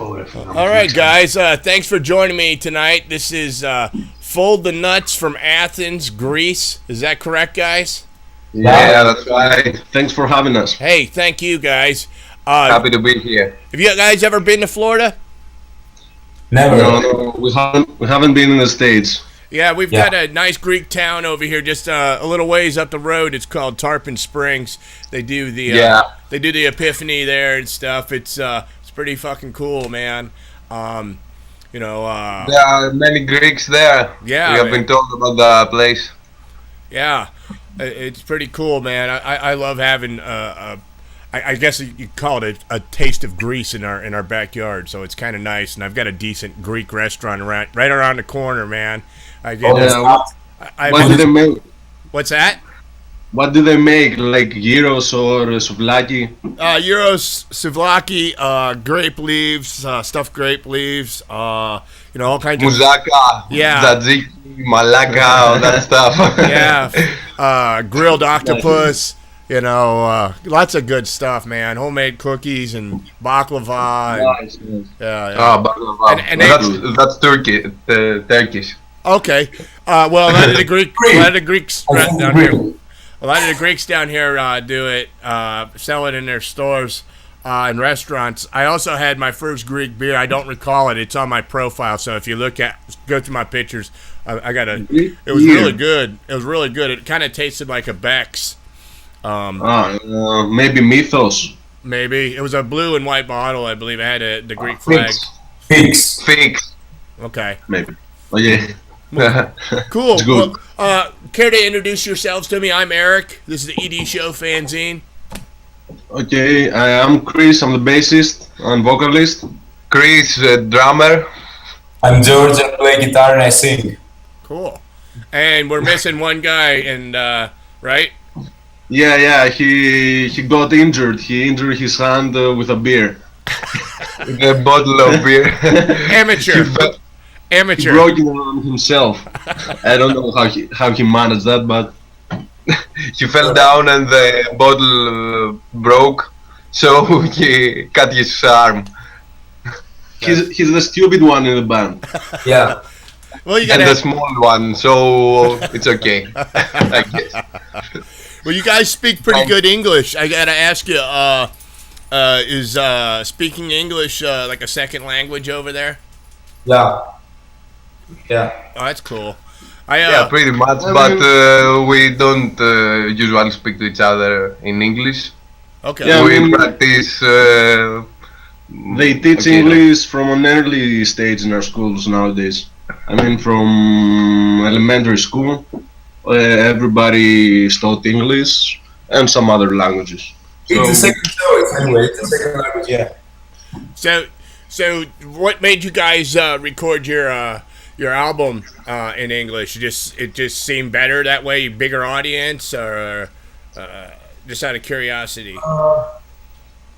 All right, guys. Thanks for joining me tonight. This is Fold the Nuts from Athens, Greece. Is that correct, guys? Yeah, that's right. Thanks for having us. Hey, thank you, guys. Happy to be here. Have you guys ever been to Florida? Never. No, we haven't been in the States. Yeah, we've got a nice Greek town over here, just a little ways up the road. It's called Tarpon Springs. They do the they do the Epiphany there and stuff. It's pretty fucking cool, man. There are many Greeks there. Yeah, we have been told about the place. Yeah, it's pretty cool, man. I love having I guess you call it a taste of Greece in our backyard, so it's kind of nice. And I've got a decent Greek restaurant right around the corner, man. What do they make? What's that? What do they make? Like gyros or souvlaki? Gyros, souvlaki, grape leaves, stuffed grape leaves. All kinds of moussaka, tzatziki, malaka, all that stuff. Yeah, grilled octopus. Lots of good stuff, man. Homemade cookies and baklava. Nice. Yeah. Baklava. And that's Turkish. Okay. Well, a lot of the Greeks down here. A lot of the Greeks down here do it, sell it in their stores and restaurants. I also had my first Greek beer. I don't recall it. It's on my profile. So if you go through my pictures, it was really good. It was really good. It kind of tasted like a Beck's. Maybe Mythos. Maybe. It was a blue and white bottle, I believe. It had the Greek flag. Fix. Okay. Maybe. Oh, yeah. Cool. Well, care to introduce yourselves to me? I'm Eric. This is the ED Show Fanzine. Okay, I'm Chris. I'm the bassist and vocalist. Chris, drummer. I'm George. I play guitar and I sing. Cool. And we're missing one guy, and right? Yeah. He got injured. He injured his hand with a beer. With a bottle of beer. Amateur. He broke it on himself. I don't know how he managed that, but he fell down and the bottle broke, so he cut his arm. He's the stupid one in the band. Yeah. Well, and the small one, so it's okay. I guess. Well, you guys speak pretty good English. I gotta ask you, is speaking English like a second language over there? Yeah. Oh, that's cool. Yeah, pretty much, but we don't usually speak to each other in English. Okay. Yeah, we practice. They teach English from an early stage in our schools nowadays. I mean, from elementary school, everybody is taught English and some other languages. It's a second choice anyway. It's a second language, yeah. So what made you guys record your album in English? It just seemed better that way, bigger audience, or just out of curiosity?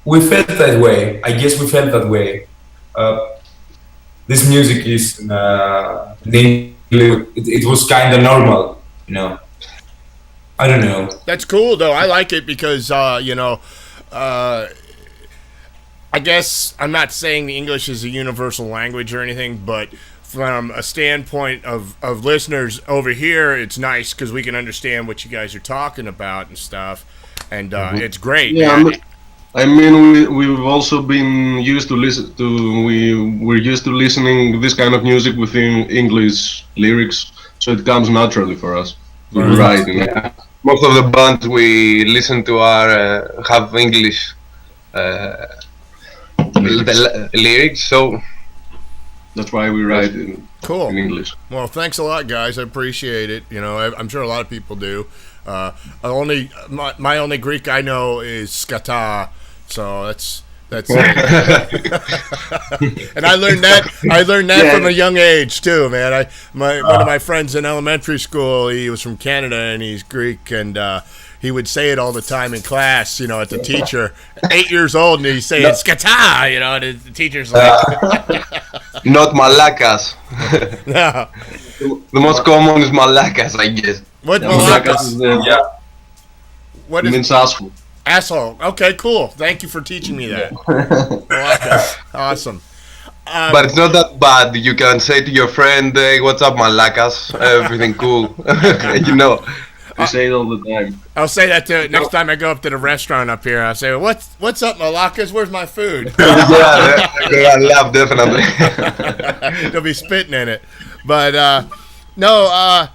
We felt that way. I guess we felt that way. This music is it was kind of normal, I don't know. That's cool though. I like it because I guess I'm not saying the English is a universal language or anything, but from a standpoint of listeners over here, it's nice because we can understand what you guys are talking about and stuff, and it's great. Yeah, I mean, we've also been used to we're used to listening this kind of music within English lyrics, so it comes naturally for us. Right. Yeah. Most of the bands we listen to have English lyrics, so that's why we write in English. Well, thanks a lot, guys. I appreciate it. I'm sure a lot of people do. My only Greek I know is skata, so that's and I learned that from a young age too, man. One of my friends in elementary school, he was from Canada and he's Greek, and he would say it all the time in class, at the teacher. 8 years old, and he's saying skata, and the teacher's like, not malakas. No. The most common is malakas, I guess. What malakas? What it means asshole. Asshole. Okay, cool. Thank you for teaching me that. Malakas. Awesome. But it's not that bad. You can say to your friend, "Hey, what's up, malacas? Everything cool?" you know. We say it all the time. I'll say that to next time I go up to the restaurant up here. I'll say, "What's up, Malakas? Where's my food?" Yeah, they laugh definitely. They'll be spitting in it. But no,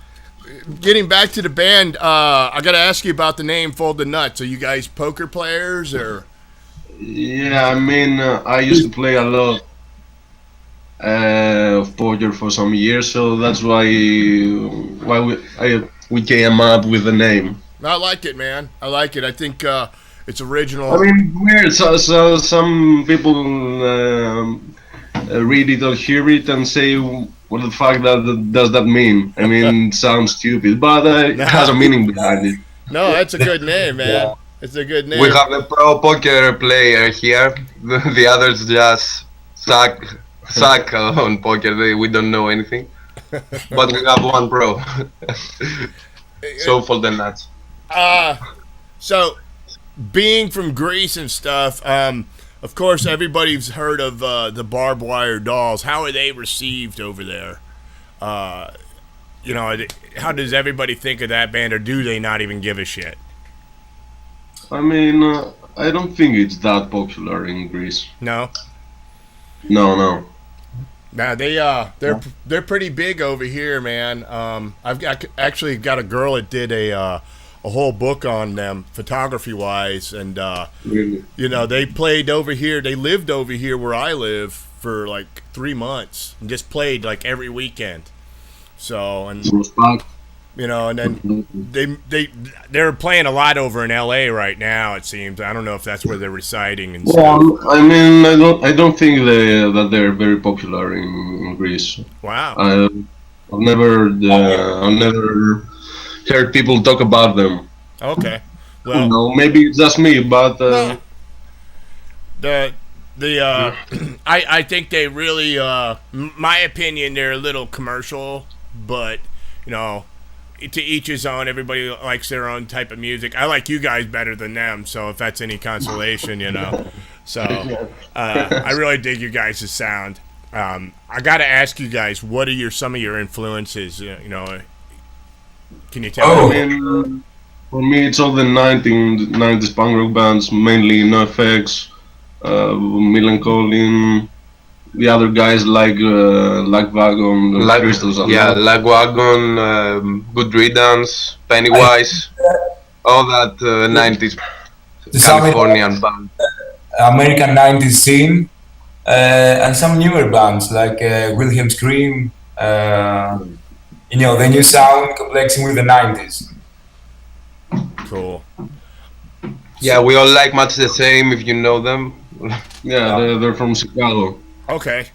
getting back to the band, I got to ask you about the name Fold the Nuts. Are you guys poker players or? Yeah, I mean, I used to play a lot of poker for some years, so that's why we came up with the name. I like it, man. I like it. I think it's original. I mean, weird. So some people read it or hear it and say, "What the fuck does that mean?" I mean, it sounds stupid, but it has a meaning behind it. No, that's a good name, man. It's a good name. We have a pro poker player here. The others just suck on poker. We don't know anything. But we have one pro. So Fold the Nuts. So being from Greece and stuff, of course, everybody's heard of the barbed wire dolls. How are they received over there? How does everybody think of that band, or do they not even give a shit? I mean, I don't think it's that popular in Greece. No. No. Nah, they're pretty big over here, man. I've actually got a girl that did a whole book on them, photography wise, and Really? they played over here. They lived over here where I live for like 3 months and just played like every weekend. So and Respect. and then they're playing a lot over in L.A. right now. It seems. I don't know if that's where they're residing and stuff. Well, I mean, I don't think that they're very popular in Greece. Wow. I've never heard people talk about them. Okay. Well, No, maybe it's just me, but I think they really, my opinion, they're a little commercial, but to each his own. Everybody likes their own type of music. I like you guys better than them, so if that's any consolation, So I really dig you guys' sound. I got to ask you guys, what are some of your influences? Can you tell me? I mean, for me, it's all the 90s punk rock bands, mainly NoFX, Melancholy, the other guys like Lagwagon, Crystals. Yeah, Lagwagon, Good Riddance, Pennywise, all that 90s Californian band. American 90s scene, and some newer bands like Wilhelm Scream, the new sound complexing with the 90s. Cool. Yeah, we all like much the same, if you know them. Yeah, they're from Chicago. Okay.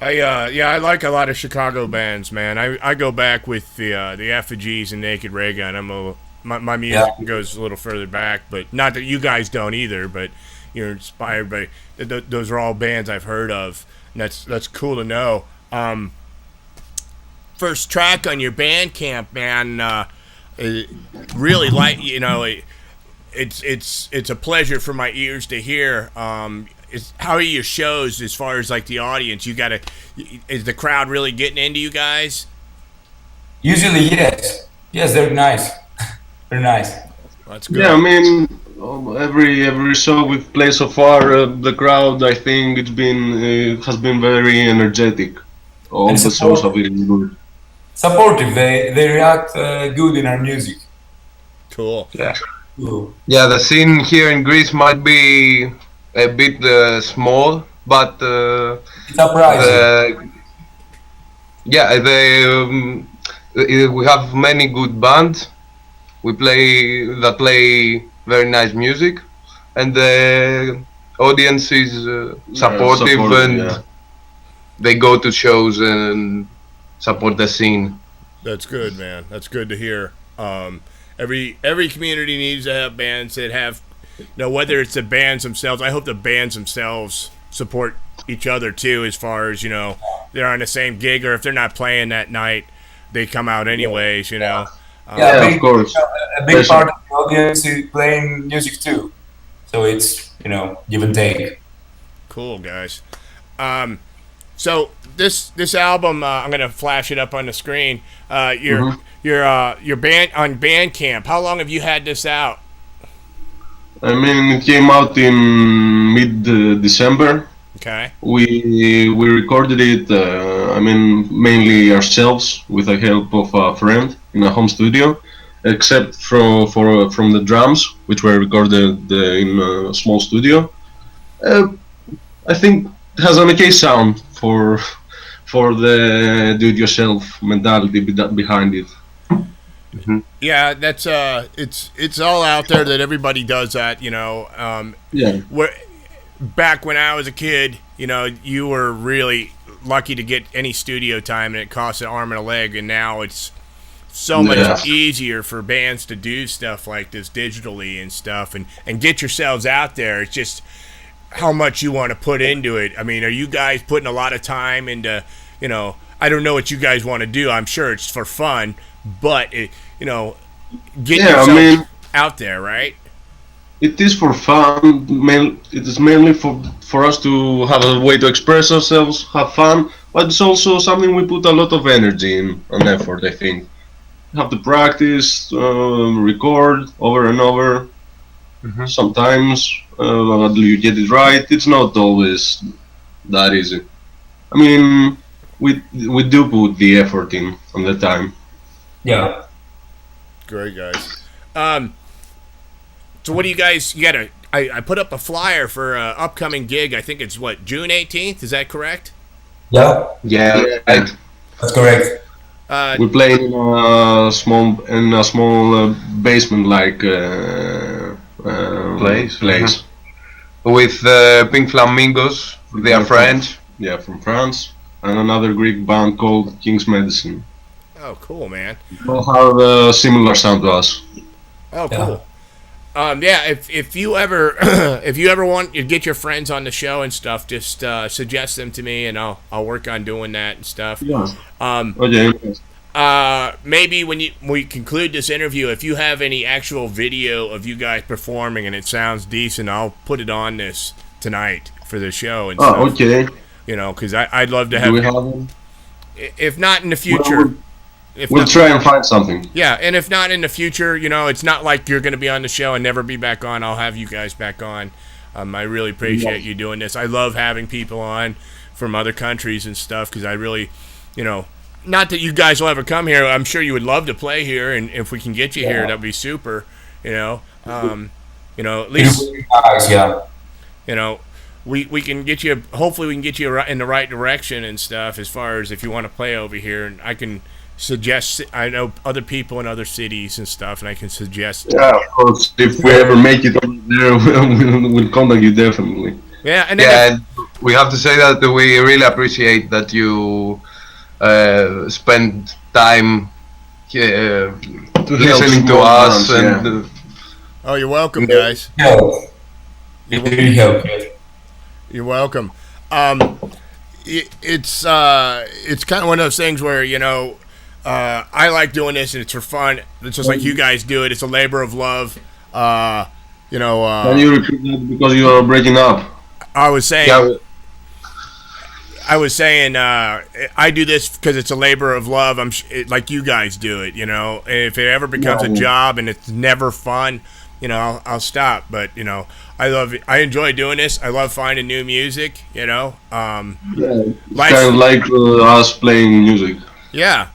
I like a lot of Chicago bands, man. I go back with the Effigies and Naked Ray Gun. My music goes a little further back, but not that you guys don't either. But you're inspired by those are all bands I've heard of, and that's cool to know. First track on your Bandcamp, man. Really like it's a pleasure for my ears to hear. How are your shows as far as like the audience? Is the crowd really getting into you guys? Usually, yes. Yes, they're nice. They're nice. That's good. Yeah, I mean, every show we've played so far, the crowd, I think it has been very energetic. All the shows have been good. Supportive. They react good in our music. Cool. Yeah. Cool. Yeah, the scene here in Greece might be a bit small, but it's surprising. We have many good bands. We play very nice music, and the audience is supportive, and they go to shows and support the scene. That's good, man. That's good to hear. Every community needs to have bands that have, whether it's the bands themselves. I hope the bands themselves support each other too, as far as they're on the same gig, or if they're not playing that night, they come out anyways. Of course. A big part of the audience is playing music too, so it's give and take. Cool, guys. So this album, I'm gonna flash it up on the screen. Your band on Bandcamp. How long have you had this out? I mean, it came out in mid-December. Okay. We recorded it. I mean, mainly ourselves with the help of a friend in a home studio, except from the drums, which were recorded in a small studio. I think it has an okay sound for the do-it-yourself mentality behind it. Yeah, that's it's all out there that everybody does that. Yeah. Back when I was a kid, you were really lucky to get any studio time, and it cost an arm and a leg. And now it's so much easier for bands to do stuff like this digitally and stuff, and get yourselves out there. It's just how much you want to put into it. I mean, are you guys putting a lot of time into, I don't know what you guys want to do. I'm sure it's for fun, but get yourself out there, right? It is for fun. It is mainly for us to have a way to express ourselves, have fun, but it's also something we put a lot of energy in and effort, I think. You have to practice, record over and over. Sometimes until you get it right, it's not always that easy. I mean, we do put the effort in on the time. Yeah. Great, guys. So what do you guys? I put up a flyer for an upcoming gig. I think it's June 18th. Is that correct? Yeah. Yeah. That's correct. We play in a small basement-like place. With Pink Flamingos. They are French. Yeah, from France, and another Greek band called King's Medicine. Oh, cool, man. They all have a similar sound to us. Oh, cool. Yeah, if you ever want to get your friends on the show and stuff, just suggest them to me, and I'll work on doing that and stuff. Yeah. Maybe when we conclude this interview, if you have any actual video of you guys performing and it sounds decent, I'll put it on this tonight for the show and stuff. Oh, okay. Because I'd love to have. Do we have them? If not in the future. We'll try and find something. Yeah, and if not in the future, it's not like you're going to be on the show and never be back on. I'll have you guys back on. I really appreciate you doing this. I love having people on from other countries and stuff because I really, not that you guys will ever come here. I'm sure you would love to play here, and if we can get you here, that'd be super. At least, we can get you. Hopefully, we can get you in the right direction and stuff as far as if you want to play over here, and I can suggest. I know other people in other cities and stuff, and I can suggest. Yeah, of course. If we ever make it over there, we'll contact you definitely. Yeah, and we have to say that we really appreciate that you spend time listening to us. Oh, you're welcome, guys. You're welcome. It's kind of one of those things where I like doing this and it's for fun. It's just like you guys do it. It's a labor of love. Can you repeat that because you are breaking up? I was saying. I do this because it's a labor of love. Like you guys do it, And if it ever becomes a job and it's never fun, I'll stop. But I enjoy doing this. I love finding new music. Kind of like us playing music. Yeah.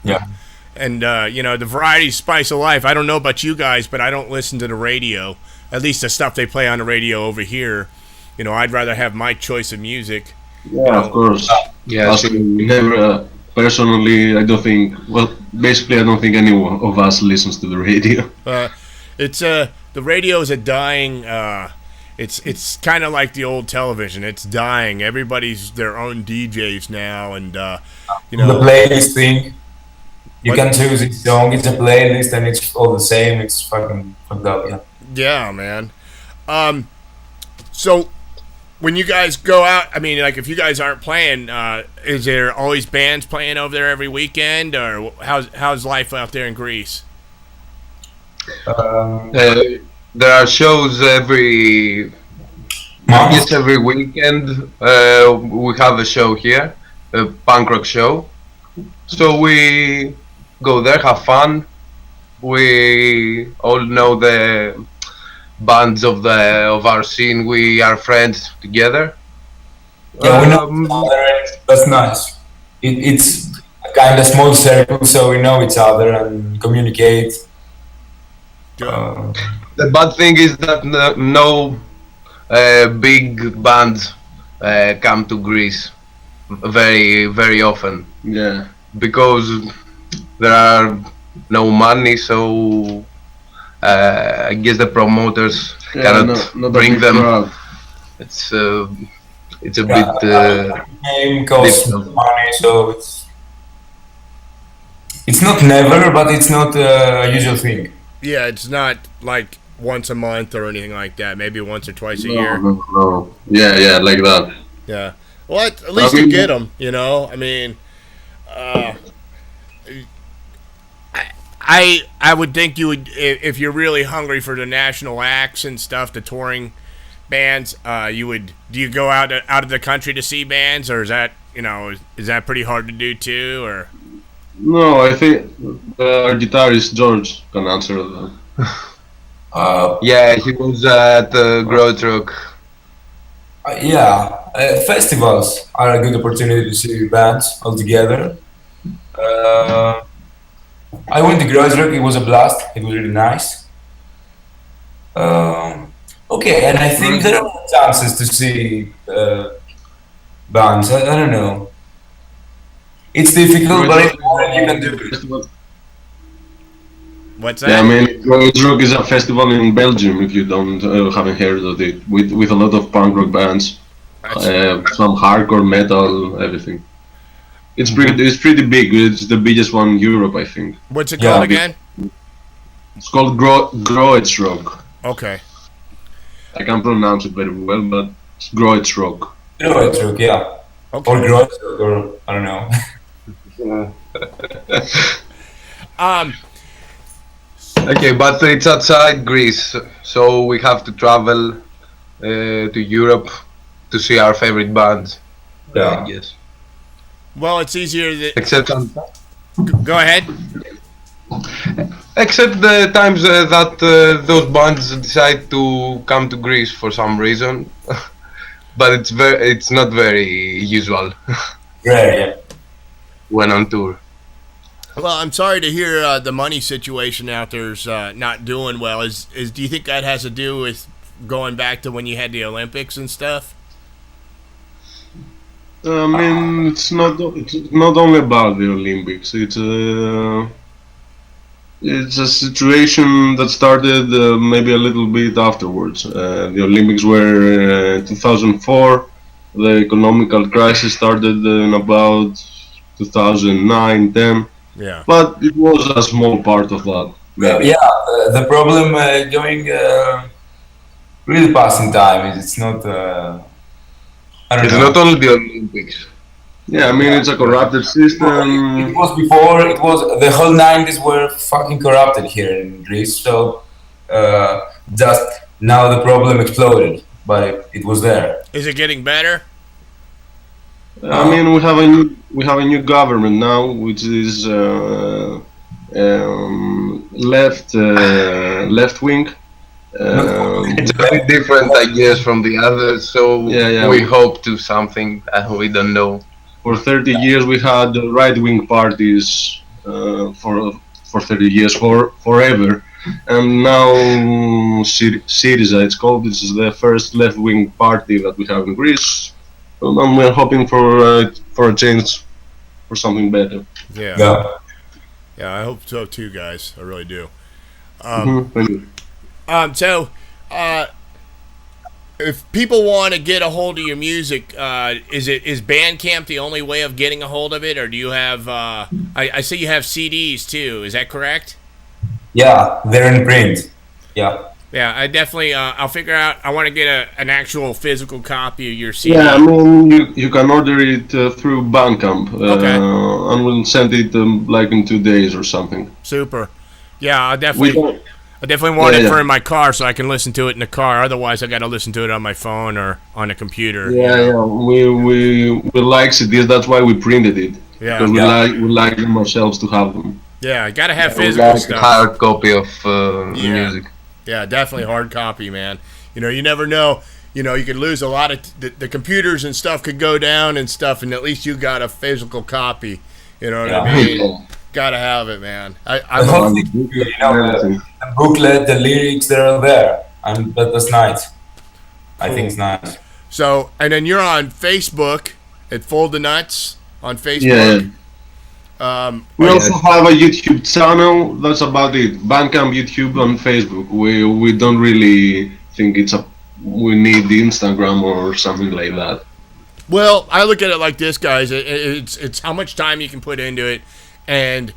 And the variety, spice of life. I don't know about you guys, but I don't listen to the radio. At least the stuff they play on the radio over here. I'd rather have my choice of music. Yeah, of course. Yeah, never. Personally, I don't think. Well, basically, I don't think any of us listens to the radio. It's the radio is a dying. It's kind of like the old television. It's dying. Everybody's their own DJs now, and the playlist thing. You can choose each song. It's a playlist, and it's all the same. It's fucking fucked up. Yeah. Yeah, man. So when you guys go out, I mean, like if you guys aren't playing, is there always bands playing over there every weekend, or how's life out there in Greece? There are shows every weekend. We have a show here. punk rock show. So we go there, have fun. We all know the bands of our scene. We are friends together. Yeah, we know each other, and that's nice. It's a kind of small circle, so we know each other and communicate. The bad thing is that no big bands come to Greece very often. Yeah. Because there are no money, so I guess the promoters cannot not bring them. Crowd. It's a bit Game costs difficult. money, so it's not never, but it's not a usual thing. Yeah, it's not like once a month or anything like that. Maybe once or twice a year. No. Yeah, like that. Yeah. Well, at least you get them. You know, I mean, I would think you would, if you're really hungry for the national acts and stuff, the touring bands. You would. Do you go out of the country to see bands, or is that is that pretty hard to do too, or? No, I think our guitarist George can answer that. Yeah, he was at Growth Rock. Festivals are a good opportunity to see bands all together. I went to Growth Rock. It was a blast. It was really nice. Okay, and I think there are chances to see bands. I don't know. It's difficult, but you can do it. What's that? Yeah, I mean, Growth Rock is a festival in Belgium. If you don't haven't heard of it, with a lot of punk rock bands, some hardcore metal, everything. It's pretty big. It's the biggest one in Europe, I think. What's it called again? It's called Growth Rock. Okay. I can't pronounce it very well, but it's Growth Rock. Growth Rock, yeah. Okay. Or Growth Rock, or I don't know. Okay, but it's outside Greece, so we have to travel to Europe to see our favorite bands. Yeah. I guess. Well, it's easier that. Except Go ahead. Except the times that those bands decide to come to Greece for some reason, but it's not very usual. Yeah. When on tour. Well, I'm sorry to hear the money situation out there's not doing well. Do you think that has to do with going back to when you had the Olympics and stuff? I mean, it's not only about the Olympics. It's a situation that started maybe a little bit afterwards. The Olympics were 2004. The economical crisis started in about 2009-10. Yeah. But it was a small part of that. Maybe. Yeah, the problem going really passing time is it's not. I don't It's know. not only the Olympics. Yeah, I mean it's a corrupted system. It was before. It was the whole 90s were fucking corrupted here in Greece. So just now the problem exploded, but it was there. Is it getting better? I mean we have a new government now, which is left wing. It's very different, I guess, from the others. So Yeah. we hope to something we don't know. For 30 years we had right-wing parties for 30 years, forever, and now Syriza, it's called. This is the first left-wing party that we have in Greece, and we're hoping for a change, for something better. Yeah, I hope so too, guys. I really do. Thank you. So, if people want to get a hold of your music, is Bandcamp the only way of getting a hold of it, or do you have? I see you have CDs too. Is that correct? Yeah, they're in print. Yeah. Yeah, I definitely. I'll figure out. I want to get an actual physical copy of your CD. Yeah, I mean you can order it through Bandcamp, Okay. And we'll send it like in 2 days or something. Super. Yeah, I'll definitely I definitely want Yeah, it for yeah. in my car so I can listen to it in the car. Otherwise, I got to listen to it on my phone or on a computer. Yeah, yeah. We like CDs. That's why we printed it Yeah. because Yeah. we like them ourselves to have them. Yeah, got to have We physical like a stuff. hard copy of Yeah. music. Yeah, definitely hard copy, man. You never know. You could lose a lot of the computers and stuff could go down and stuff, and at least you got a physical copy. You know what I Yeah. mean? Gotta have it, man. The I'm whole a, thing, the booklet, the lyrics, they're all there, and that's nice. I think it's nice. so, and then you're on Facebook at Fold the Nuts on Yeah. Facebook. We also have a YouTube channel. That's about it. Bandcamp, YouTube, and Facebook. We don't really think we need the Instagram or something like that. Well, I look at it like this, guys. It's how much time you can put into it, and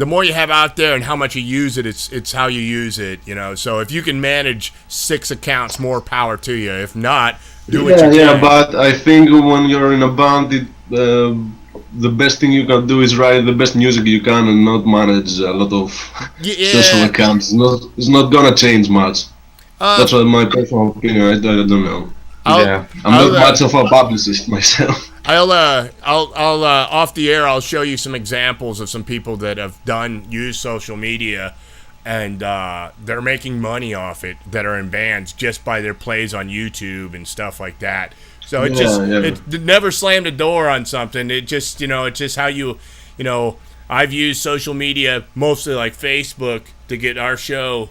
the more you have out there and how much you use it, it's how you use it. So if you can manage 6 accounts, more power to you. If not, do what you can. Yeah, but I think when you're in a band, the best thing you can do is write the best music you can and not manage a lot of social accounts. It's not gonna change much. That's what my personal opinion. I don't know. Yeah. I'm not much of a publicist myself. I'll off the air. I'll show you some examples of some people that have used social media, and they're making money off it. That are in bands just by their plays on YouTube and stuff like that. So it never slammed a door on something. It just it's just how I've used social media mostly like Facebook to get our show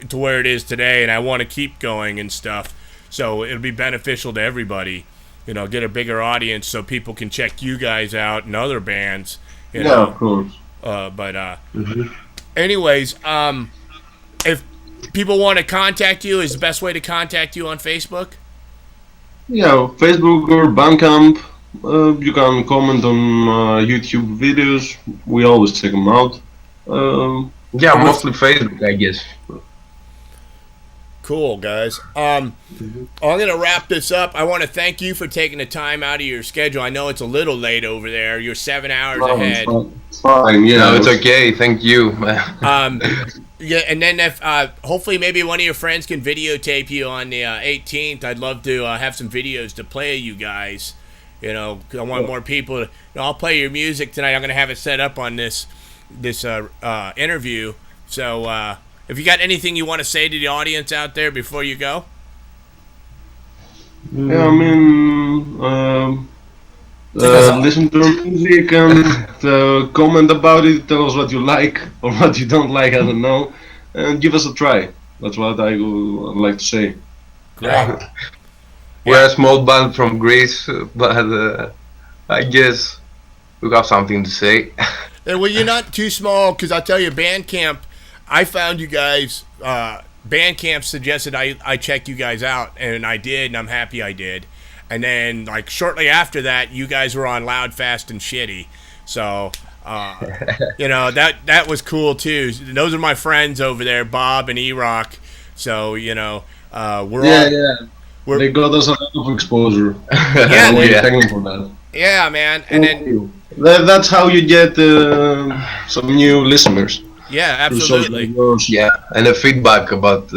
to where it is today, and I want to keep going and stuff. So it'll be beneficial to everybody. Get a bigger audience so people can check you guys out and other bands. Of course. Anyways, if people want to contact you, is the best way to contact you on Facebook? Yeah, Facebook or Bandcamp. You can comment on YouTube videos. We always check them out. Yeah, mostly Facebook, I guess. Cool, guys. I'm going to wrap this up. I want to thank you for taking the time out of your schedule. I know it's a little late over there. You're 7 hours ahead. It's fine, yeah. No, it's okay. Thank you. Yeah, and then if hopefully maybe one of your friends can videotape you on the 18th. I'd love to have some videos to play you guys. 'Cause I want more people to. I'll play your music tonight. I'm going to have it set up on this interview. So if you got anything you want to say to the audience out there before you go. Yeah, I mean, listen to our music and comment about it. Tell us what you like or what you don't like. I don't know, and give us a try. That's what I would like to say. Great. We're a small band from Greece, but I guess we have something to say. Well, you're not too small, because I'll tell you, Bandcamp. I found you guys. Bandcamp suggested I check you guys out, and I did, and I'm happy I did. And then, like, shortly after that, you guys were on Loud, Fast, and Shitty. So, that was cool, too. Those are my friends over there, Bob and E-Rock. So, they got us a lot of exposure. Yeah, Thank them for that. Yeah, man. And then that's how you get some new listeners. Yeah, absolutely. Yeah, and a feedback about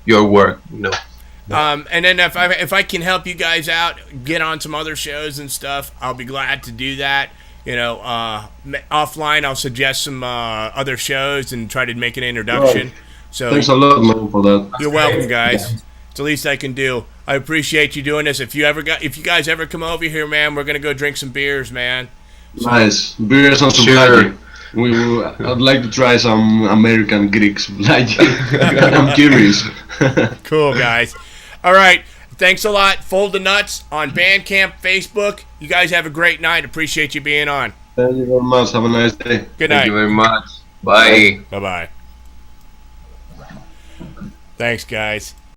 your work, And then if I can help you guys out, get on some other shows and stuff, I'll be glad to do that. Offline, I'll suggest some other shows and try to make an introduction. Right. So thanks a lot, man, for that. You're welcome, guys. It's the least I can do. I appreciate you doing this. If you guys ever come over here, man, we're gonna go drink some beers, man. So, nice beers and some sure. I'd like to try some American Greeks. I'm curious. Cool, guys. All right. Thanks a lot. Fold the Nuts on Bandcamp, Facebook. You guys have a great night. Appreciate you being on. Thank you very much. Have a nice day. Good night. Thank you very much. Bye. Bye-bye. Thanks, guys.